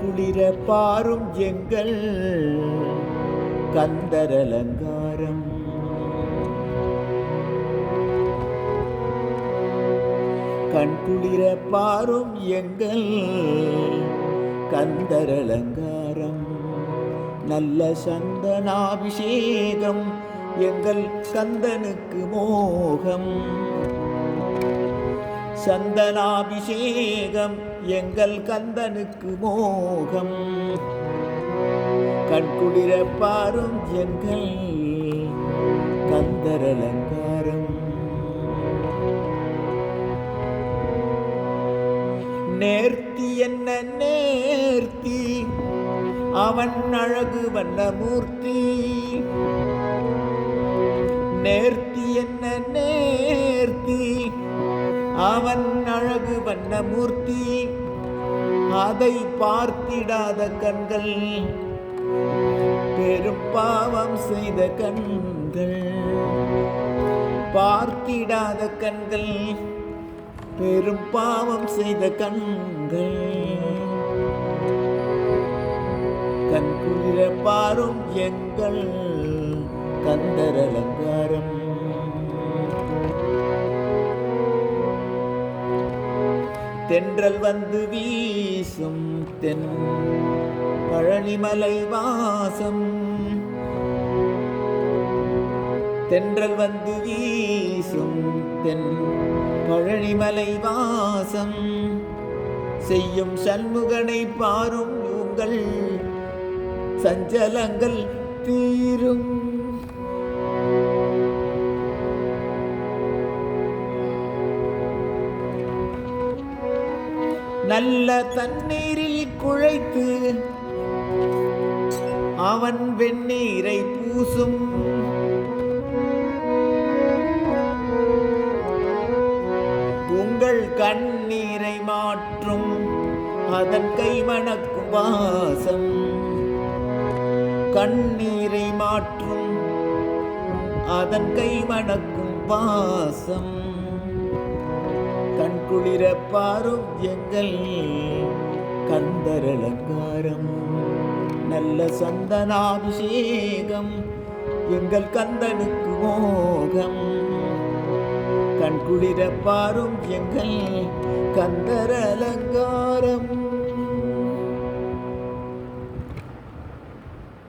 குளிர பாரும் எங்கள் கந்தரலங்காரம். கண்குளிர பாரும் எங்கள் கந்தரலங்காரம். நல்ல சந்தனாபிஷேகம் எங்கள் கந்தனுக்கு மோகம். சந்தனாபிஷேகம் எங்கள் கந்தனுக்கு மோகம். கண்குளிர பாரும் எங்கள் கந்தரலங்காரம். நேர்த்தி என்ன நேர்த்தி அவன் அழகு வண்ணமூர்த்தி. நேர்த்தி என்ன நேர்த்தி அவன் அழகு வண்ணமூர்த்தி. அதை பார்த்திடாத கண்கள் பெரும் பாவம் செய்த கண்கள். பார்த்திடாத கண்கள் பெரும் பாவம் செய்த கண்கள். கண்குளிர பாரும் எங்கள் கந்தரலங்காரம். தென்றல் வந்து வீசும் தென் பழனிமலை வாசம். தென்றல் வந்து வீசும் தென் பழனிமலை வாசம். செய்யும் சண்முகனை பாரும் உங்கள் சஞ்சலங்கள் தீரும். நல்ல தண்ணீரில் குழைத்து அவன் வெந்நீரை பூசும். உங்கள் கண்ணீரை மாற்றும் அதன் கைமணக்கும் வாசம். கண்ணீரை மாற்றும் அதன் கைமணக்கும் வாசம். கண்குளிர பாரும் எங்கள் கந்தரலங்காரம். நல்ல சந்தனாபிஷேகம் எங்கள் கந்தனுக்கு மோகம். கண்குளிர பாரும் எங்கள் கந்தரலங்காரம்.